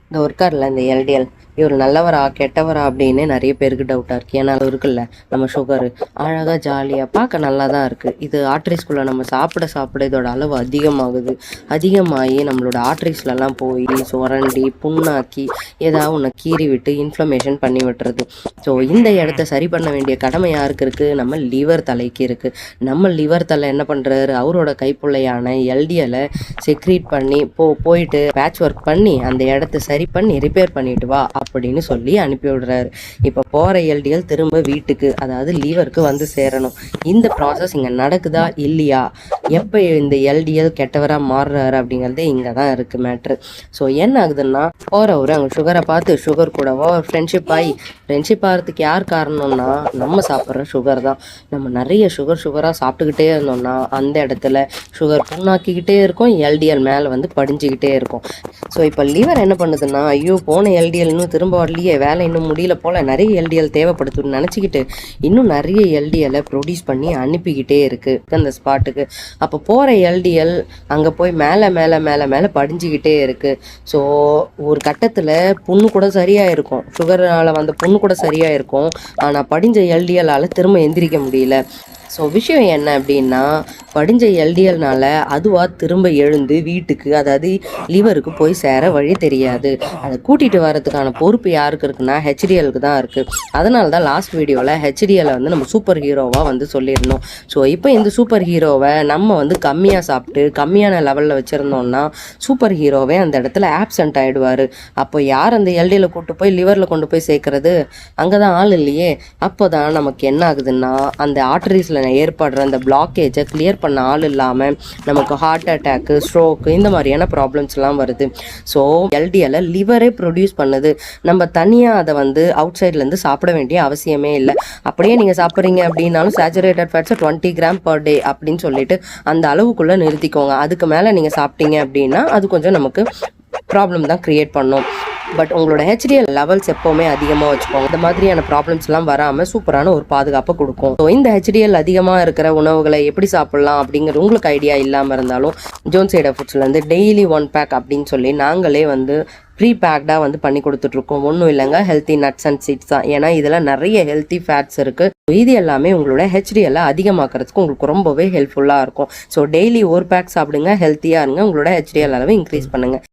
இந்த ஒர்க்காரில் இந்த எல்டிஎல் இவர் நல்லவரா கெட்டவரா அப்படின்னு நிறைய பேருக்கு டவுட்டாக இருக்குது. ஏன்னா அது இருக்குல்ல நம்ம சுகரு அழகாக ஜாலியாக பார்க்க நல்லா தான் இருக்குது. இது ஆர்ட்ரிஸ்குள்ளே நம்ம சாப்பிட இதோட அளவு அதிகமாகி நம்மளோட ஆர்ட்ரிஸ்லலாம் போய் சுரண்டி புண்ணாக்கி ஏதாவது ஒன்று கீறி விட்டு இன்ஃப்ளமேஷன் பண்ணி விட்டுறது. ஸோ இந்த இடத்த சரி பண்ண வேண்டிய கடமை யாருக்கு இருக்குது? நம்ம லிவர் தலைக்கு இருக்குது. நம்ம லிவர் தலை என்ன பண்ணுறாரு? அவரோட கைப்புள்ளையான எல்டிஎலை செக்ரீட் பண்ணி போயிட்டு பேட்ச் ஒர்க் பண்ணி அந்த இடத்த சரி பண்ணி ரிப்பேர் பண்ணிட்டு வா அப்படின்னு சொல்லி அனுப்பி விடுறாரு. இப்போ போகிற எல்டிஎல் திரும்ப வீட்டுக்கு, அதாவது லீவருக்கு வந்து சேரணும். இந்த ப்ராசஸ் இங்கே நடக்குதா இல்லையா, எப்போ இந்த எல்டிஎல் கெட்டவராக மாறுறாரு அப்படிங்கிறதே இங்கே தான் இருக்குது மேட்ரு. ஸோ என்ன ஆகுதுன்னா, போகிறவர் அங்கே சுகரை பார்த்து சுகர் கூடவோ ஃப்ரெண்ட்ஷிப் ஆகிறதுக்கு யார் காரணம்னா நம்ம சாப்பிட்ற சுகர் தான். நம்ம நிறைய சுகராக சாப்பிட்டுக்கிட்டே இருந்தோம்னா அந்த இடத்துல சுகர் புண்ணாக்கிக்கிட்டே இருக்கும், எல்டிஎல் மேலே வந்து படிஞ்சுக்கிட்டே இருக்கும். ஸோ இப்போ லிவர் என்ன பண்ணுதுன்னா, ஐயோ போன எல்டிஎல் இன்னும் திரும்ப வரலையே, வேலை இன்னும் முடியல போல், நிறைய எல்டிஎல் தேவைப்படுதுன்னு நினச்சிக்கிட்டு இன்னும் நிறைய எல்டிஎலை ப்ரொடியூஸ் பண்ணி அனுப்பிக்கிட்டே இருக்குது அந்த ஸ்பாட்டுக்கு. அப்போ போகிற எல்டிஎல் அங்கே போய் மேலே படிஞ்சுக்கிட்டே இருக்குது. ஸோ ஒரு கட்டத்தில் புண்ணு கூட சரியாக இருக்கும், சுகரால் வந்த புண்ணு கூட சரியாக இருக்கும். ஆனால் படிஞ்ச எல்டிஎல்லால் திரும்ப எந்திரிக்க முடியல. ஸோ விஷயம் என்ன அப்படின்னா, படிஞ்ச எல்டிஎல்னால அதுவாக திரும்ப எழுந்து வீட்டுக்கு, அதாவது லிவருக்கு போய் சேர வழி தெரியாது. அதை கூட்டிகிட்டு வரதுக்கான பொறுப்பு யாருக்கு இருக்குன்னா ஹெச்டிஎலுக்கு தான் இருக்குது. அதனால தான் லாஸ்ட் வீடியோவில் ஹெச்டிஎலை வந்து நம்ம சூப்பர் ஹீரோவாக வந்து சொல்லியிருந்தோம். ஸோ இப்போ இந்த சூப்பர் ஹீரோவை நம்ம வந்து கம்மியாக சாப்பிட்டு கம்மியான லெவலில் வச்சுருந்தோம்னா சூப்பர் ஹீரோவே அந்த இடத்துல ஆப்சண்ட் ஆகிடுவார். அப்போ யார் அந்த எல்டிஎலை கூட்டு போய் லிவரில் கொண்டு போய் சேர்க்கறது? அங்கே தான் ஆள் இல்லையே. அப்போ தான் நமக்கு என்ன ஆகுதுன்னா, அந்த ஆர்டரிஸில் ஏற்படுற அந்த பிளாக்கேஜை கிளியர் பண்ண ஆள் இல்லாமல் நமக்கு ஹார்ட் அட்டாக்கு, ஸ்ட்ரோக்கு இந்த மாதிரியான ப்ராப்ளம்ஸ்லாம் வருது. ஸோ எல்டிஎல்லை லிவரே ப்ரொடியூஸ் பண்ணுது. நம்ம தனியாக அதை வந்து அவுட் சைட்லேருந்து சாப்பிட வேண்டிய அவசியமே இல்லை. அப்படியே நீங்கள் சாப்பிட்றீங்க அப்படின்னாலும் சேச்சுரேட்டட் ஃபேட்ஸை 20 கிராம் பர் டே அப்படின்னு சொல்லிட்டு அந்த அளவுக்குள்ளே நிறுத்திக்கோங்க. அதுக்கு மேலே நீங்கள் சாப்பிட்டீங்க அப்படின்னா அது கொஞ்சம் நமக்கு ப்ராப்ளம் தான் க்ரியேட் பண்ணும். பட் உங்களோட ஹெச்டிஎல் லெவல்ஸ் எப்போவுமே அதிகமாக வச்சுக்கோங்க. இந்த மாதிரியான ப்ராப்ளம்ஸ்லாம் வராமல் சூப்பரான ஒரு பாதுகாப்பை கொடுக்கும். ஸோ இந்த ஹெச்டிஎல் அதிகமாக இருக்கிற உணவுகளை எப்படி சாப்பிட்லாம் அப்படிங்கிற உங்களுக்கு ஐடியா இல்லாமல் இருந்தாலும் ஜோன் சைடா ஃபுட்ஸ்லேருந்து டெய்லி 1 பேக் அப்படின்னு சொல்லி நாங்களே வந்து ப்ரீ பேக்டாக வந்து பண்ணி கொடுத்துட்ருக்கோம். ஒன்றும் இல்லைங்க, ஹெல்த்தி நட்ஸ் அண்ட் சீட்ஸ் தான். ஏன்னா இதில் நிறைய ஹெல்த்தி ஃபேட்ஸ் இருக்குது. இது எல்லாமே உங்களோட ஹெச்டிஎல்லை அதிகமாக்கிறதுக்கு உங்களுக்கு ரொம்பவே ஹெல்ப்ஃபுல்லாக இருக்கும். ஸோ டெய்லி 1 பேக் சாப்பிடுங்க, ஹெல்த்தியாக இருங்க, உங்களோட ஹெச்டிஎல் அளவை இன்க்ரீஸ் பண்ணுங்கள்.